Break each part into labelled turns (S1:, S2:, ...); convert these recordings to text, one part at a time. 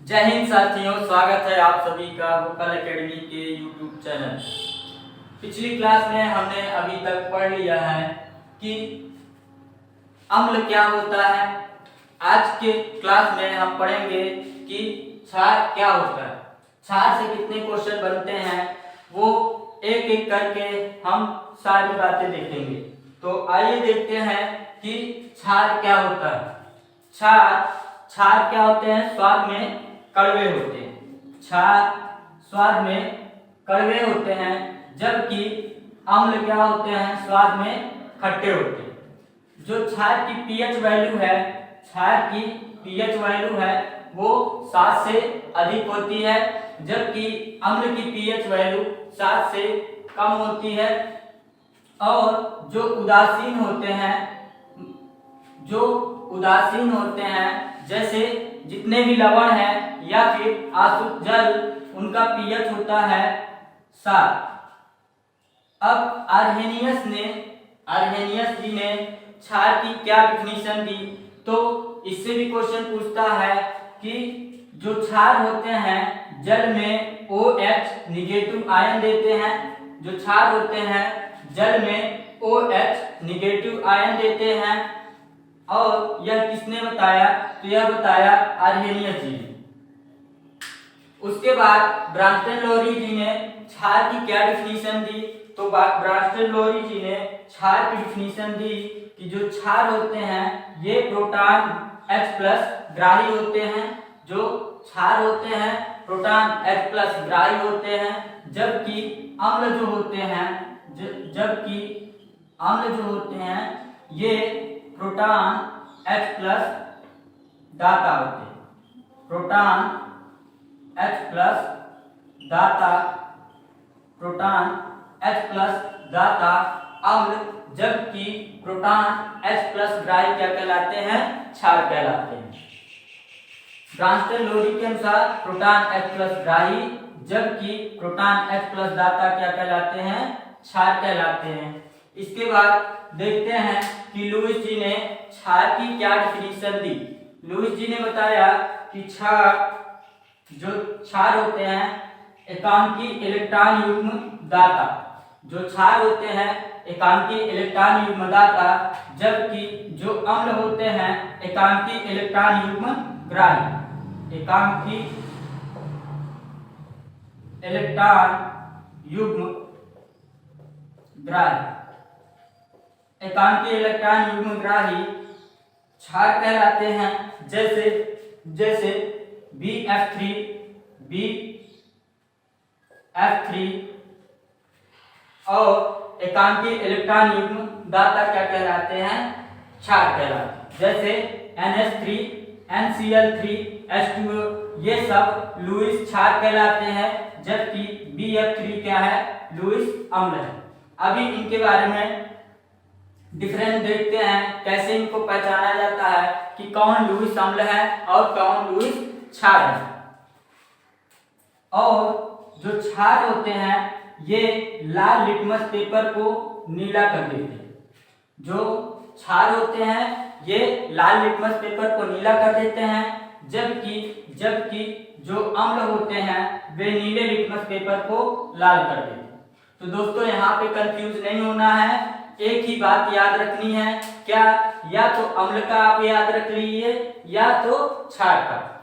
S1: जय हिंद साथियों, स्वागत है आप सभी का वोकल एकेडमी के यूट्यूब चैनल। पिछली क्लास में हमने अभी तक पढ़ लिया है कि अम्ल क्या होता है। आज के क्लास में हम पढ़ेंगे कि क्षार क्या होता है, क्षार से कितने क्वेश्चन बनते हैं, वो एक एक करके हम सारी बातें देखेंगे। तो आइए देखते हैं कि क्षार क्या होता है। क्षार क्या होते हैं? स्वाद में कड़वे होते हैं। क्षार स्वाद में कड़वे होते हैं, जबकि अम्ल क्या होते हैं? स्वाद में खट्टे होते हैं। जो क्षार की पीएच वैल्यू है, क्षार की पीएच वैल्यू है वो 7 से अधिक होती है, जबकि अम्ल की पीएच वैल्यू 7 से कम होती है। और जो उदासीन होते हैं जैसे जितने भी लवण हैं या फिर आसुत जल, उनका पीएच होता है 7। अब आर्हेनियस जी ने क्षार की क्या डिफिनीशन दी, तो इससे भी क्वेश्चन पूछता है कि जो क्षार होते हैं जल में OH निगेटिव आयन देते हैं। जो क्षार होते हैं जल में OH निगेटिव आयन देते हैं। और यह किसने बताया? तो यह बताया आर्हेनियस जी ने। उसके बाद ब्रांटन-लोरी जी ने क्षार की क्या डिफिनीशन दी, तो ब्रांटन-लोरी जी ने क्षार की डिफिनीशन दी कि जो क्षार होते हैं ये प्रोटॉन H+ ग्राही होते हैं। जो क्षार होते हैं प्रोटॉन H+ ग्राही होते हैं, जबकि अम्ल जो होते हैं ये प्रोटॉन H+ दाता होते हैं। प्रोटॉन H+ दाता अम्ल, जबकि प्रोटॉन H+ ग्राही क्या कहलाते हैं? क्षार कहलाते हैं। ब्रांटन-लोरी के अनुसार प्रोटॉन H+ ग्राही, जबकि प्रोटॉन H+ दाता क्या कहलाते हैं? क्षार कहलाते हैं। इसके बाद देखते हैं कि लुईस जी ने क्षार की क्या डिफिनीशन दी। लुईस जी ने बताया कि जो क्षार होते हैं एकांकी इलेक्ट्रॉन युग्म दाता। जो क्षार होते हैं एकांकी इलेक्ट्रॉन युग्म दाता, जबकि जो अम्ल होते हैं एकांकी इलेक्ट्रॉन युग्म ग्राही। एकांकी इलेक्ट्रॉन युग्म ग्राही क्षार कहलाते हैं। जैसे BF3 और एकांकी इलेक्ट्रॉन युग्म दाता क्या कहलाते हैं? क्षार कहलाते हैं। जैसे NH3 NCl3 H2O, ये सब लुईस क्षार कहलाते हैं, जबकि BF3 क्या है? लुईस अम्ल है। अभी इनके बारे में डिफरेंस देखते हैं, कैसे इनको पहचाना जाता है कि कौन लुईस अम्ल है और कौन लुईस क्षार है। और जो क्षार होते हैं ये लाल लिटमस पेपर को नीला कर देते हैं। जो क्षार होते हैं ये लाल लिटमस पेपर को नीला कर देते हैं, जबकि जो अम्ल होते हैं वे नीले लिटमस पेपर को लाल कर देते हैं। तो दोस्तों यहाँ पे कंफ्यूज नहीं होना है, एक ही बात याद रखनी है। क्या? या तो अम्ल का आप याद रख लीजिए या तो क्षार का।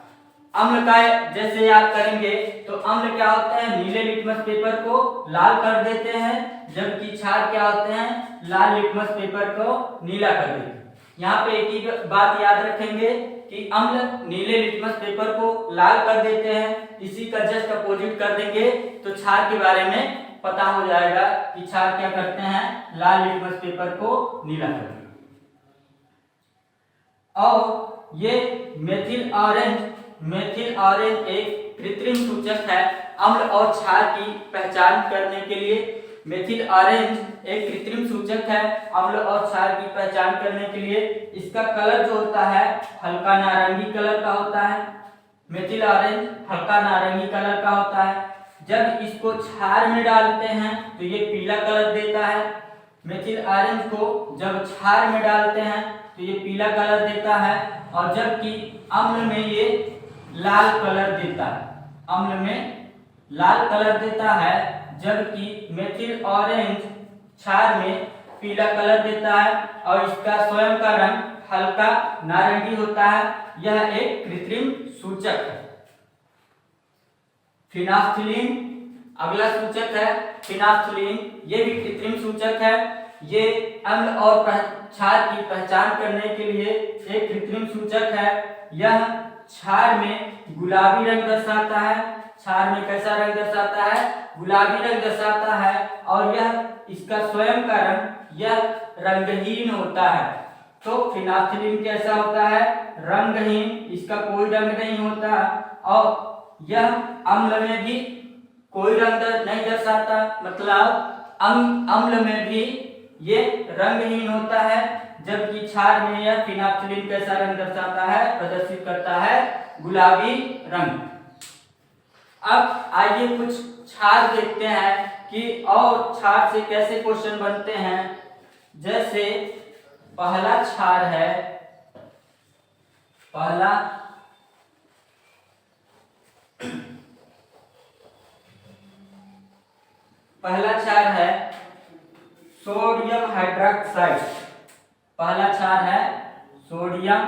S1: अम्ल का जैसे याद करेंगे तो अम्ल क्या होते हैं? नीले लिटमस पेपर को लाल कर देते हैं, जबकि क्षार क्या होते हैं? लाल लिटमस पेपर को नीला कर देते हैं। यहाँ पे एक ही बात याद रखेंगे कि अम्ल नीले लिटमस पेपर को लाल कर देते हैं, इसी का जस्ट अपोजिट कर देंगे तो क्षार के बारे में पता हो जाएगा कि क्षार क्या करते हैं? लाल लिटमस पेपर को नीला करते हैं। और ये मेथिल ऑरेंज एक कृत्रिम सूचक है। अम्ल और क्षार की पहचान करने के लिए मेथिल ऑरेंज एक कृत्रिम सूचक है। अम्ल और क्षार की पहचान करने के लिए इसका कलर जो होता है हल्का नारंगी कलर का होता है। मेथिल ऑरेंज हल्का नारंगी कलर का होता है। जब इसको क्षार में डालते हैं तो ये पीला कलर देता है। मेथिल ऑरेंज को जब क्षार में डालते हैं तो ये पीला कलर देता है, और जबकि अम्ल में ये लाल कलर देता है, अम्ल में लाल कलर देता है, जबकि मेथिल ऑरेंज क्षार में पीला कलर देता है और इसका स्वयं का रंग हल्का नारंगी होता है। यह एक कृत्रिम सूचक है। फिनाफ्थलीन अगला सूचक है फिनाफ्थलीन, ये भी कृत्रिम सूचक है। ये अम्ल और क्षार की पहचान करने के लिए एक कृत्रिम सूचक है। यह क्षार में गुलाबी रंग दर्शाता है, क्षार में कैसा रंग दर्शाता है, गुलाबी रंग दर्शाता है, और यह इसका स्वयं का रंग यह रंगहीन होता है। तो फिनाफ्थलीन कैसा होता है, रंगहीन, इसका कोई रंग नहीं होता, और यह अम्ल में भी कोई रंग नहीं दर्शाता, मतलब अम्ल में भी ये रंगहीन होता है, जबकि क्षार में यह फिनाफ्थलीन कैसा रंग दर्शाता है, प्रदर्शित करता है गुलाबी रंग। अब आइए कुछ क्षार देखते हैं कि और क्षार से कैसे क्वेश्चन बनते हैं। जैसे पहला क्षार है, पहला क्षार है सोडियम हाइड्रोक्साइड। पहला क्षार है सोडियम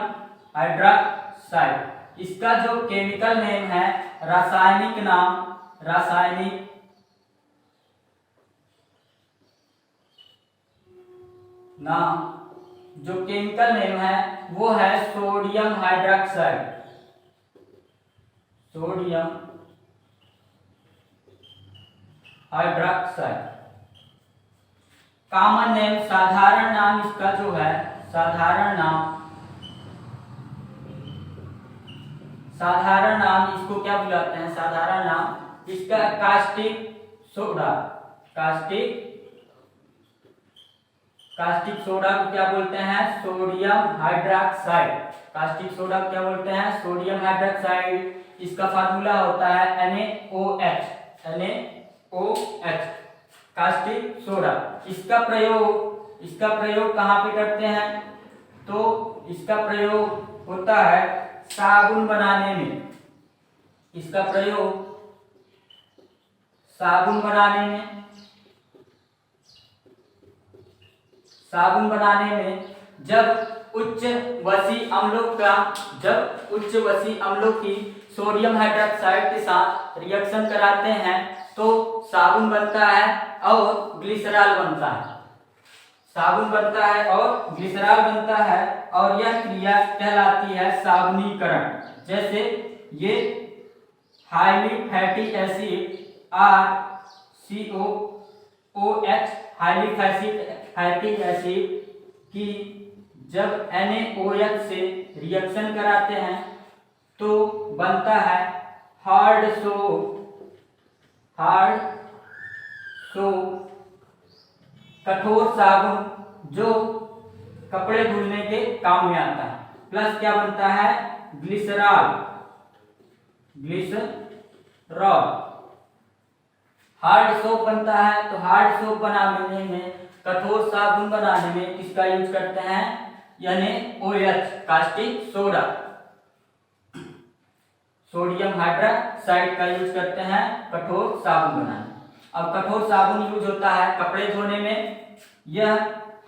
S1: हाइड्रोक्साइड। इसका जो केमिकल नेम है, रासायनिक नाम जो केमिकल नेम है वो है sodium hydroxide. Sodium hydroxide common name, साधारण नाम इसका जो है, साधारण नाम इसको क्या बुलाते हैं, साधारण नाम इसका कास्टिक सोडा। कास्टिक सोडा को क्या बोलते हैं, सोडियम हाइड्रोक्साइड। कास्टिक सोडा को क्या बोलते हैं, सोडियम हाइड्रोक्साइड। इसका फार्मूला होता है NaOH। Caustic soda. इसका प्रयोग कहाँ पे करते हैं, तो इसका प्रयोग होता है साबुन बनाने में। इसका प्रयोग साबुन बनाने में जब उच्च वसी अम्लों की सोडियम हाइड्रोक्साइड के साथ रिएक्शन कराते हैं तो साबुन बनता है और ग्लिसरॉल बनता है। साबुन बनता है और ग्लिसरॉल बनता है, और यह क्रिया कहलाती है साबुनीकरण। जैसे ये highly fatty acid RCOOH highly fatty acid की जब NaOH से रिएक्शन कराते हैं तो बनता है हार्ड सोप कठोर साबुन जो कपड़े धुलने के काम में आता है। प्लस क्या बनता है, ग्लिसरॉल। हार्ड सोप बनता है, तो हार्ड सोप बनाने में, कठोर साबुन बनाने में किसका यूज करते हैं, NaOH caustic soda, sodium hydroxide का यूज करते हैं कठोर साबुन बनाने। अब कठोर साबुन यूज होता है कपड़े धोने में। यह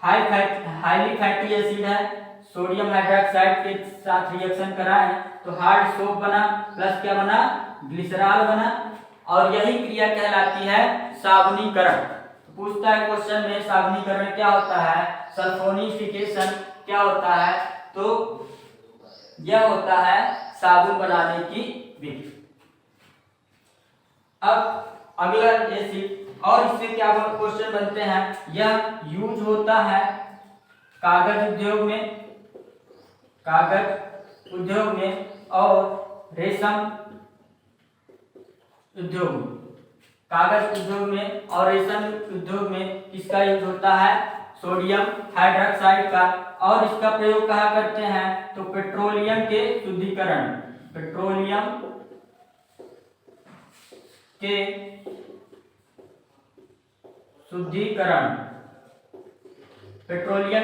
S1: हाईली फैटी एसिड है, सोडियम हाइड्रोक्साइड के साथ रिएक्शन कराएं तो हार्ड सोप बना, प्लस क्या बना, ग्लिसरॉल बना, और यही क्रिया कहलाती है साबुनीकरण। तो पूछता है क्वेश्चन में साबुनीकरण क्या होता है, सल्फोनिफिकेशन क्या होता है, तो यह होता है साबुन बनाने की विधि। अब अगला और इससे क्या क्वेश्चन बनते हैं, यह यूज होता है कागज उद्योग में और रेशम उद्योग में। कागज उद्योग में और रेशम उद्योग में किसका यूज होता है, सोडियम हाइड्रोक्साइड का। और इसका प्रयोग कहाँ करते हैं, तो पेट्रोलियम के शुद्धिकरण पेट्रोलियम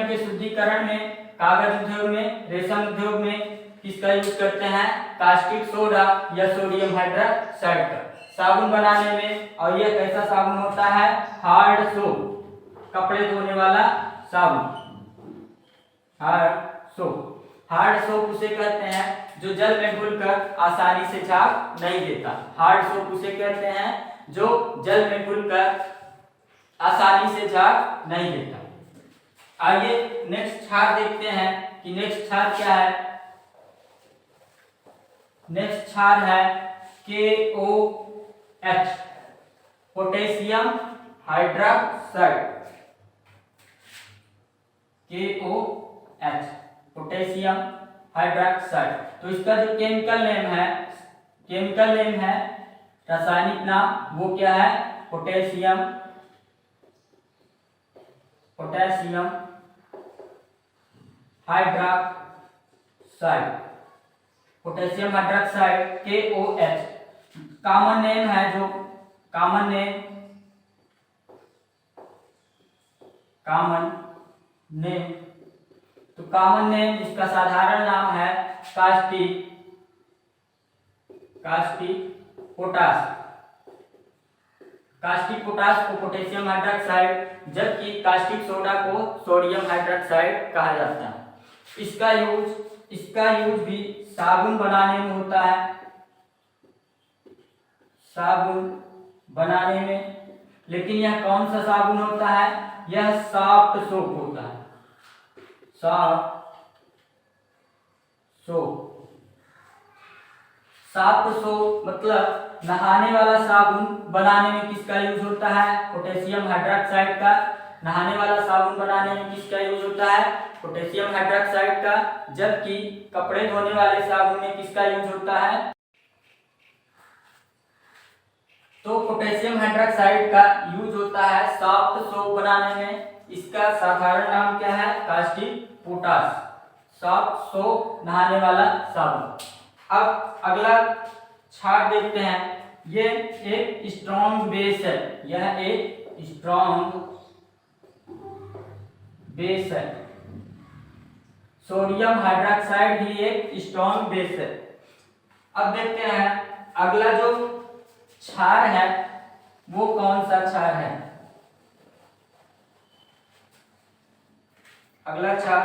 S1: के शुद्धिकरण में, कागज उद्योग में, रेशम उद्योग में किसका यूज करते हैं? कास्टिक सोडा या सोडियम हाइड्रोक्साइड का साबुन बनाने में। और यह कैसा साबुन होता है? हार्ड सोप, कपड़े धोने वाला साबुन, हार्ड सोप उसे कहते हैं जो जल में घुलकर आसानी से झाग नहीं देता। हार्ड सोप उसे कहते हैं जो जल में घुलकर आसानी से झाग नहीं देता। आइए नेक्स्ट क्षार देखते हैं कि नेक्स्ट क्षार क्या है। नेक्स्ट क्षार है KOH, potassium hydroxide. KOH, potassium hydroxide. तो इसका जो केमिकल नेम है, रासायनिक नाम वो क्या है? Potassium hydroxide, potassium hydroxide KOH। Common name है जो कॉमन नेम इसका साधारण नाम है कास्टिक पोटास को पोटेशियम हाइड्रोक्साइड, जबकि कास्टिक सोडा को सोडियम हाइड्रोक्साइड कहा जाता है। इसका यूज भी साबुन बनाने में होता है, लेकिन यह कौन सा साबुन होता है? यह सॉफ्ट सोप होता है, सॉफ्ट सोप मतलब नहाने वाला साबुन बनाने में किसका यूज होता है? पोटेशियम हाइड्रोक्साइड का। नहाने वाला साबुन बनाने में किसका यूज होता है? पोटेशियम हाइड्रोक्साइड का। जबकि कपड़े धोने वाले साबुन में किसका यूज होता है? तो पोटेशियम हाइड्रोक्साइड का यूज होता है सॉफ्ट सोप बनाने में। इसका साधारण नाम क्या है? कास्टिक पोटास, सॉफ्ट सोप, नहाने वाला साबुन। अब अगला क्षार देखते हैं। ये एक स्ट्रॉन्ग बेस है, यह एक स्ट्रॉन्ग बेस है। सोडियम हाइड्रोक्साइड भी एक स्ट्रॉन्ग बेस है। अब देखते हैं अगला जो क्षार है वो कौन सा क्षार है? अगला क्षार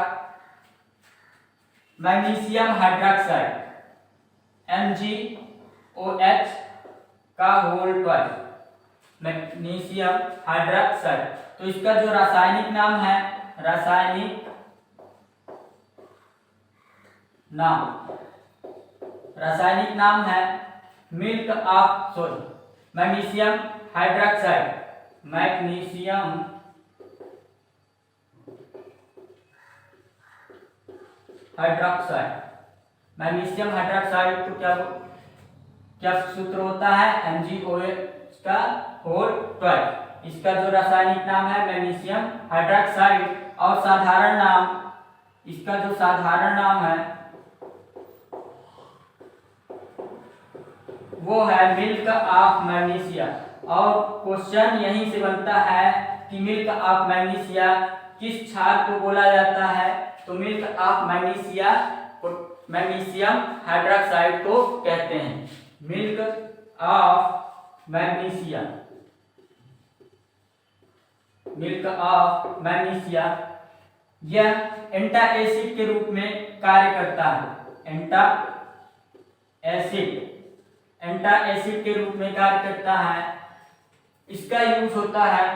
S1: मैग्नीशियम हाइड्रोक्साइड, MgOH का होल ट्वाइस, मैग्नीशियम हाइड्रोक्साइड। तो इसका जो रासायनिक नाम है मैग्नीशियम हाइड्रोक्साइड, मैग्नीशियम हाइड्रोक्साइड तो क्या सूत्र होता है? MgOH का होल ट्वाइस। इसका जो रासायनिक नाम है मैग्नीशियम हाइड्रोक्साइड, और इसका जो साधारण नाम है वो है मिल्क ऑफ मैग्नीशिया। और क्वेश्चन यहीं से बनता है कि मिल्क ऑफ मैग्नीशिया किस क्षार को बोला जाता है? तो milk of magnesia magnesium hydroxide को कहते हैं। मिल्क ऑफ मैग्नीशिया यह एंटा एसिड के रूप में कार्य करता है। एंटा एसिड के रूप में कार्य करता है। इसका यूज होता है,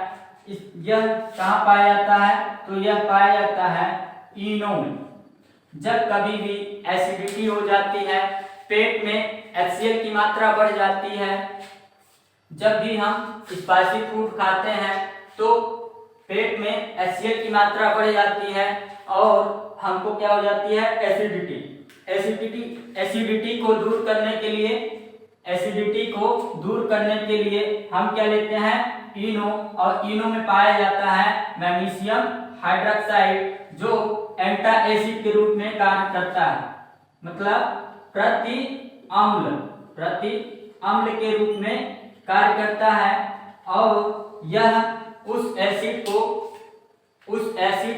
S1: यह कहाँ पाया जाता है? तो यह पाया जाता है इनो में। जब कभी भी एसिडिटी हो जाती है, पेट में HCl की मात्रा बढ़ जाती है, जब भी हम स्पाइसी फूड खाते हैं तो पेट में HCl की मात्रा बढ़ जाती है और हमको क्या हो जाती है? एसिडिटी को दूर करने के लिए हम क्या लेते हैं? इनो। और इनो में पाया जाता है मैग्नीशियम हाइड्रोक्साइड जो एंटा एसिड के रूप में कार्य करता है, मतलब प्रति अम्ल के रूप में कार्य करता है। और यह उस एसिड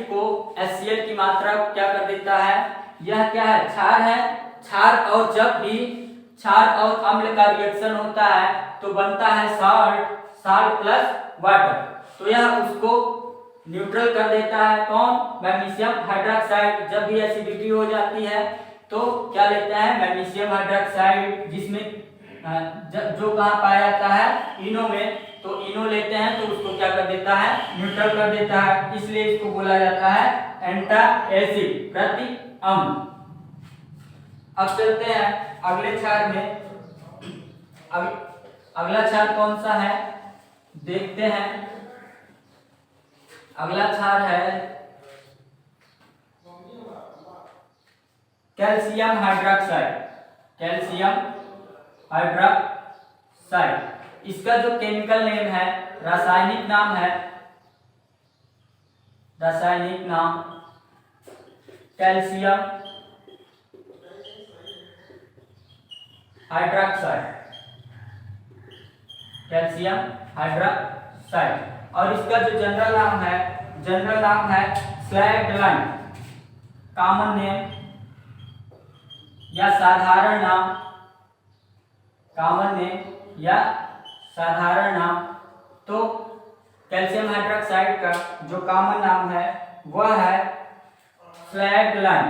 S1: को HCl की मात्रा क्या कर देता है? यह क्या है? क्षार है। क्षार और जब भी क्षार और अम्ल का रिएक्शन होता है तो बनता है साल्ट प्लस वाटर। तो यह उसको न्यूट्रल कर देता है। कौन? Magnesium hydroxide. जब भी एसिडिटी हो जाती है तो क्या लेते हैं? मैग्नीशियम हाइड्रोक्साइड, जिसमें जो कहाँ पाया जाता है? इनो में। तो इनो लेते हैं तो उसको क्या कर देता है? न्यूट्रल कर देता है। इसलिए इसको बोला जाता है एंटा एसिड, प्रति अम्ल। अब चलते हैं अगले क्षार में। अगला क्षार कौन सा है देखते हैं। अगला क्षार है कैल्शियम हाइड्रोक्साइड। कैल्शियम हाइड्रोक्साइड, इसका जो केमिकल नेम है, रासायनिक नाम है, रासायनिक नाम कैल्शियम हाइड्रोक्साइड, कैल्शियम हाइड्रोक्साइड। और इसका जो जनरल नाम है स्लैगलाइन। कॉमन नेम या साधारण नाम, कॉमन नेम या साधारण नाम। तो कैल्शियम हाइड्रोक्साइड का जो कॉमन नाम है वह है स्लैगलाइन।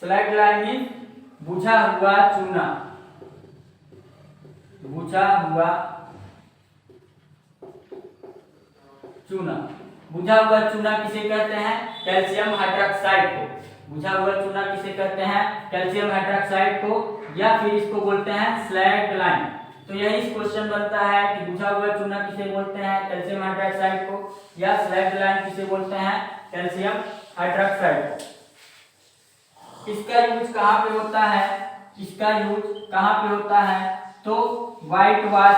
S1: स्लैगलाइन मीन्स बुझा हुआ चूना। बुझा हुआ चूना किसे कहते हैं? कैल्शियम हाइड्रोक्साइड को। बुझा हुआ चूना किसे कहते हैं? कैल्शियम हाइड्रोक्साइड को, या फिर इसको बोलते हैं स्लैगलाइन। तो यही क्वेश्चन बनता है कि बुझा हुआ चूना किसे बोलते हैं? कैल्शियम हाइड्रोक्साइड को, या स्लैगलाइन किसे बोलते हैं? कैल्शियम हाइड्रोक्साइड को। इसका यूज कहाँ पे होता है? इसका यूज कहाँ पे होता है? तो व्हाइट वाश,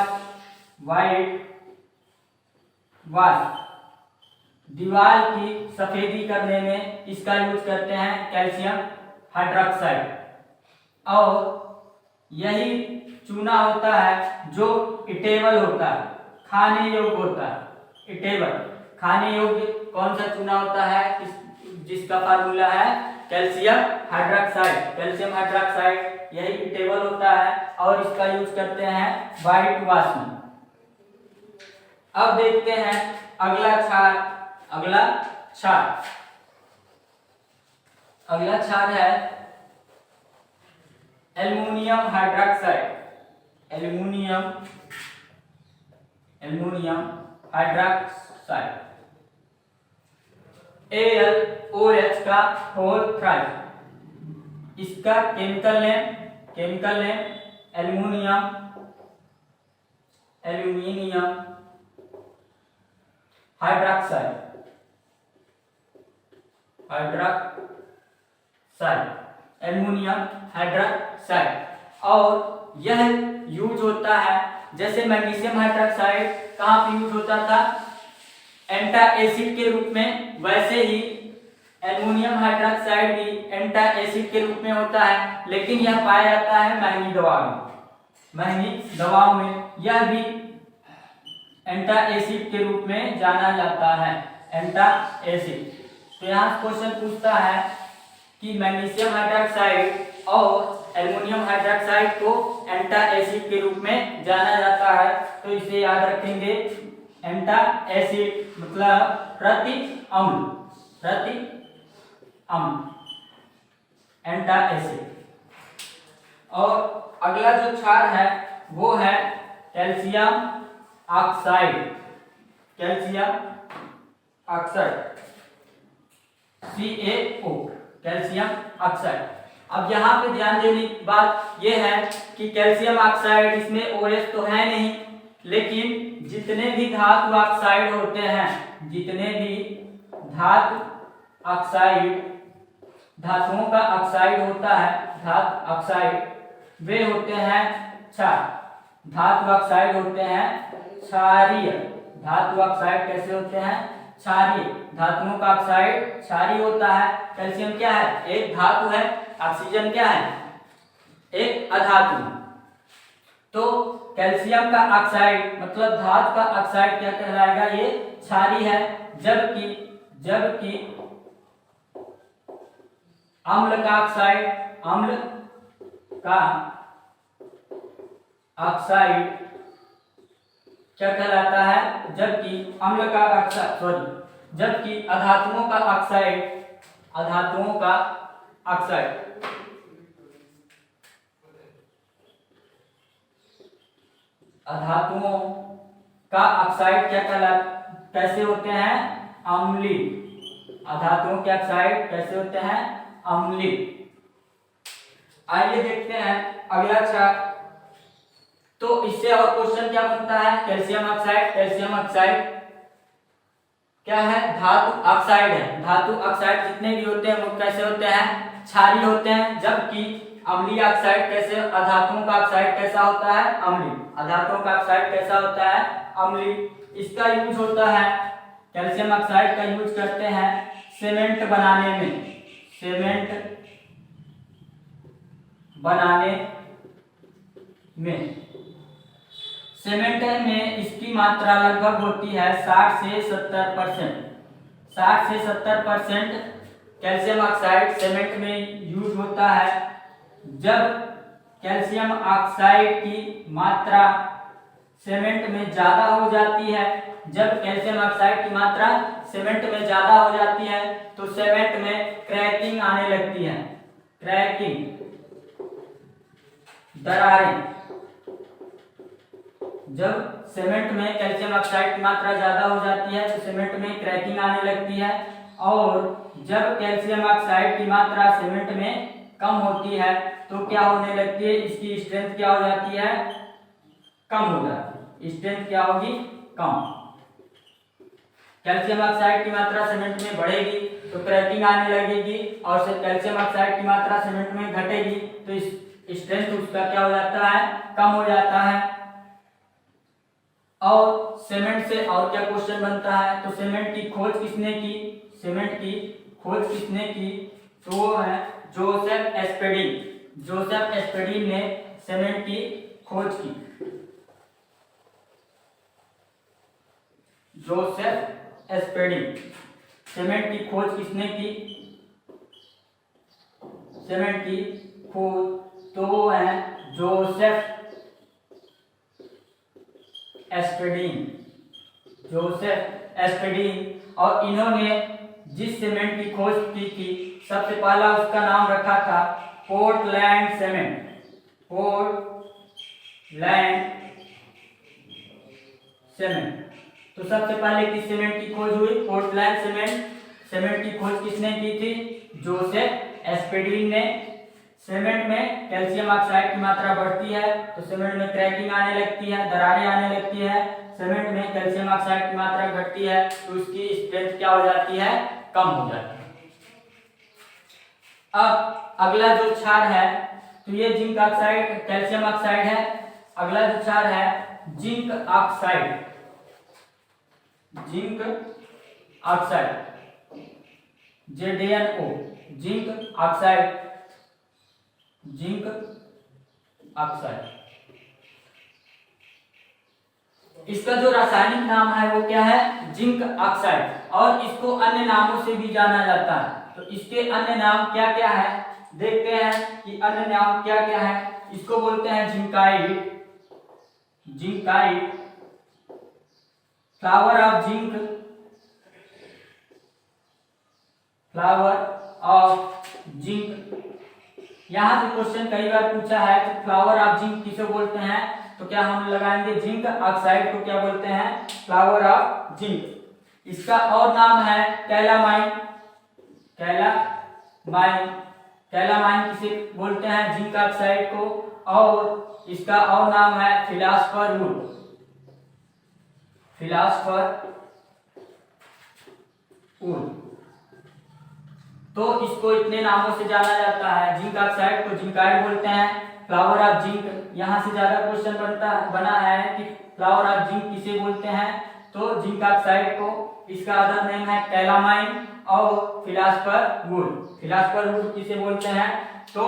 S1: दीवार की सफेदी करने में इसका यूज करते हैं कैल्शियम हाइड्रोक्साइड। और यही चूना होता है जो इटेबल होता है, खाने योग्य होता है। इटेबल, खाने योग्य कौन सा चूना होता है? जिसका फार्मूला है कैल्शियम हाइड्रोक्साइड। कैल्शियम हाइड्रोक्साइड यही इटेबल होता है और इसका यूज करते हैं व्हाइट वाश में। अब देखते हैं अगला क्षार है aluminium hydroxide. Aluminium hydroxide, AlOH का होल 5। इसका chemical name aluminium hydroxide. Aluminium hydroxide. और यह यूज होता है, जैसे मैग्नीशियम हाइड्रोक्साइड कहाँ पे यूज होता था? एंटा एसिड के रूप में, वैसे ही एल्युमिनियम हाइड्रोक्साइड भी एंटा एसिड के रूप में होता है, लेकिन यह पाया जाता है महंगी दवाओं में। यह भी एंटा एसिड के रूप में जाना जाता है, एंटा एसिड। तो यहाँ क्वेश्चन पूछता है कि मैग्नीशियम हाइड्रोक्साइड और एल्युमिनियम हाइड्रोक्साइड को एंटा एसिड के रूप में जाना जाता है। तो इसे याद रखेंगे, एंटा एसिड मतलब प्रति अम्ल, एंटा एसिड। और अगला जो क्षार है वो है calcium oxide. CaO, calcium oxide. अब यहाँ पे ध्यान देने की बात यह है कि कैल्शियम ऑक्साइड, इसमें OH तो है नहीं, लेकिन जितने भी धातु ऑक्साइड होते हैं, जितने भी धातुओं का ऑक्साइड होता है, धातु ऑक्साइड, वे होते हैं धातु ऑक्साइड होते हैं क्षारीय। धातु ऑक्साइड कैसे होते हैं? क्षारीय। धातुओं का ऑक्साइड क्षारीय होता है। कैल्शियम क्या है? एक धातु है। ऑक्सीजन क्या है? एक अधातु। तो कैल्शियम का ऑक्साइड मतलब धातु का ऑक्साइड क्या कहलाएगा? ये क्षारीय है। जबकि अम्ल का ऑक्साइड, अम्ल का ऑक्साइड क्या कहलाता है, जबकि अम्ल का ऑक्साइड जबकि अधातुओं का ऑक्साइड, अधातुओं का ऑक्साइड अधातुओं का ऑक्साइड क्या कैसे होते हैं, अम्लीय। अधातुओं के ऑक्साइड कैसे होते हैं, अम्लीय। आइए देखते हैं अगला चार्ट। तो इससे और क्वेश्चन क्या बनता है, कैल्शियम ऑक्साइड। कैल्शियम ऑक्साइड क्या है, धातु ऑक्साइड है। धातु ऑक्साइड जितने भी होते हैं वो कैसे होते हैं, क्षारीय होते हैं। जबकि अम्लीय ऑक्साइड कैसे, अधातुओं का ऑक्साइड कैसा होता है, अम्लीय। अधातुओं का ऑक्साइड कैसा होता है, अम्लीय। इसका यूज होता है, कैल्शियम ऑक्साइड का यूज करते हैं सीमेंट बनाने में, सीमेंट बनाने में। सीमेंट में इसकी मात्रा लगभग होती है 60 से 70%। 60 से 70% कैल्शियम ऑक्साइड सीमेंट में यूज होता है। जब कैल्शियम ऑक्साइड की मात्रा सीमेंट में ज्यादा हो जाती है, जब कैल्शियम ऑक्साइड की मात्रा सीमेंट में ज्यादा हो जाती है तो सीमेंट में क्रैकिंग आने लगती है। क्रैकिंग, दरारें। जब सीमेंट में कैल्शियम ऑक्साइड की मात्रा ज्यादा हो जाती है तो सीमेंट में क्रैकिंग आने लगती है, और जब कैल्शियम ऑक्साइड की मात्रा सीमेंट में कम होती है तो क्या होने लगती है, इसकी स्ट्रेंथ क्या हो जाती है, कम हो जाती है। स्ट्रेंथ क्या होगी, कम। कैल्शियम ऑक्साइड की मात्रा सीमेंट में बढ़ेगी तो क्रैकिंग आने लगेगी, और कैल्शियम ऑक्साइड की मात्रा सीमेंट में घटेगी तो इस स्ट्रेंथ उसका क्या हो जाता है, कम हो जाता है। और सीमेंट से और क्या क्वेश्चन बनता है, तो सीमेंट की खोज किसने की, सीमेंट की खोज किसने की, तो वो है जोसेफ एस्पेडिन। जोसेफ एस्पेडिन ने सीमेंट की खोज की। जोसेफ एस्पेडिन, सीमेंट की खोज किसने की, सीमेंट की खोज तो वो है जोसेफ एस्पेडिन। जोसेफ एस्पेडिन, और इन्होंने जिस सीमेंट की खोज की थी सबसे पहला उसका नाम रखा था पोर्टलैंड सीमेंट। Portland cement. तो सबसे पहले किस सीमेंट की खोज हुई, पोर्टलैंड सीमेंट। सीमेंट की खोज किसने की थी, जोसेफ एस्पेडिन ने। सीमेंट में कैल्शियम ऑक्साइड की मात्रा बढ़ती है तो सीमेंट में क्रैकिंग आने लगती है, दरारें आने लगती है। सीमेंट में कैल्शियम ऑक्साइड की मात्रा घटती है तो उसकी स्ट्रेंथ क्या हो जाती है, कम हो जाती है। अब अगला जो क्षार है, तो ये जिंक ऑक्साइड, कैल्शियम ऑक्साइड है। अगला जो क्षार है zinc oxide. Zinc oxide, ZnO, zinc oxide. Zinc oxide, इसका जो रासायनिक नाम है वो क्या है, जिंक ऑक्साइड, और इसको अन्य नामों से भी जाना जाता है। तो इसके अन्य नाम क्या क्या है, देखते हैं कि अन्य नाम क्या क्या है। इसको बोलते हैं zincite, zincite, flower of zinc, flower of zinc. यहां से क्वेश्चन कई बार पूछा है कि फ्लावर ऑफ जिंक किसे बोलते हैं, तो क्या हम लगाएंगे जिंक ऑक्साइड को क्या बोलते हैं, फ्लावर ऑफ जिंक। इसका और नाम है कैलामाइन। कैलामाइन, कैलामाइन किसे बोलते हैं, जिंक ऑक्साइड को। और इसका और नाम है फिलास्फर वुड। Philosopher would. तो इसको इतने नामों से जाना जाता है। जिंक ऑक्साइड को जिंकाइड बोलते हैं, फ्लावर ऑफ जिंक। यहां से ज्यादा क्वेश्चन बना है कि फ्लावर ऑफ जिंक किसे बोलते हैं, तो जिंक ऑक्साइड को। इसका अदर नेम है कैलामाइन और फिलास्फर वुड। फिलास्फर वुड किसे बोलते हैं, तो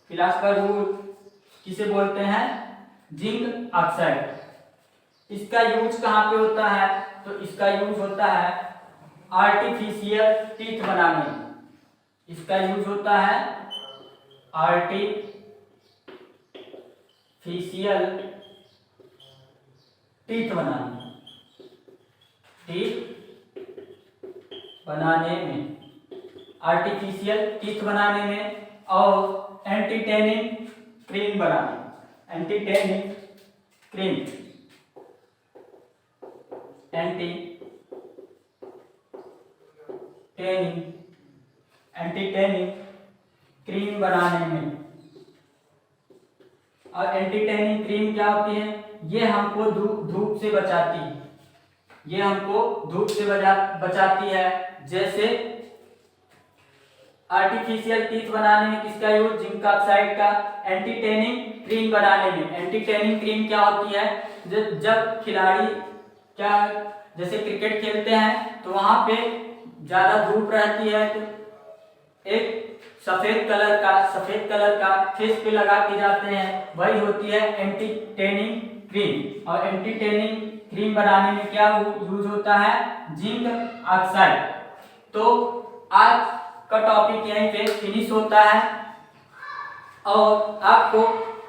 S1: फिलास्फर वुड किसे बोलते हैं, जिंक ऑक्साइड। इसका यूज कहाँ पे होता है, तो इसका यूज होता है आर्टिफिशियल टीथ बनाने। इसका यूज होता है आर्टिफिशियल टीथ बनाने में, आर्टिफिशियल टीथ बनाने में और एंटी टैनिंग क्रीम बनाने में। Anti tanning cream, anti tanning cream बनाने में। और एंटी टैनिंग क्रीम क्या होती है? ये हमको धूप से बचाती है, ये हमको धूप से बचाती है। जैसे आर्टिफिशियल टीथ बनाने में किसका यूज? जिंक ऑक्साइड का। एंटी टैनिंग क्रीम बनाने में, एंटी टैनिंग क्रीम क्या होती है? जब खिलाड़ी क्या जैसे क्रिकेट खेलते हैं तो वहां पे ज्यादा धूप रहती है तो एक सफेद कलर का फेस पे लगा के जाते हैं, वही होती है एंटी टैनिंग क्रीम। और एंटी टैनिंग क्रीम बनाने में क्या यूज होता है? Zinc oxide. तो आज का टॉपिक यहीं पे फिनिश होता है। और आपको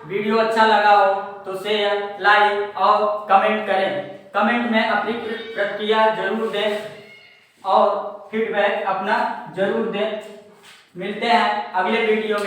S1: वीडियो अच्छा लगा हो तो शेयर, लाइक और कमेंट करें। कमेंट में अपनी प्रतिक्रिया जरूर दें और फीडबैक अपना जरूर दें। मिलते हैं अगले वीडियो में।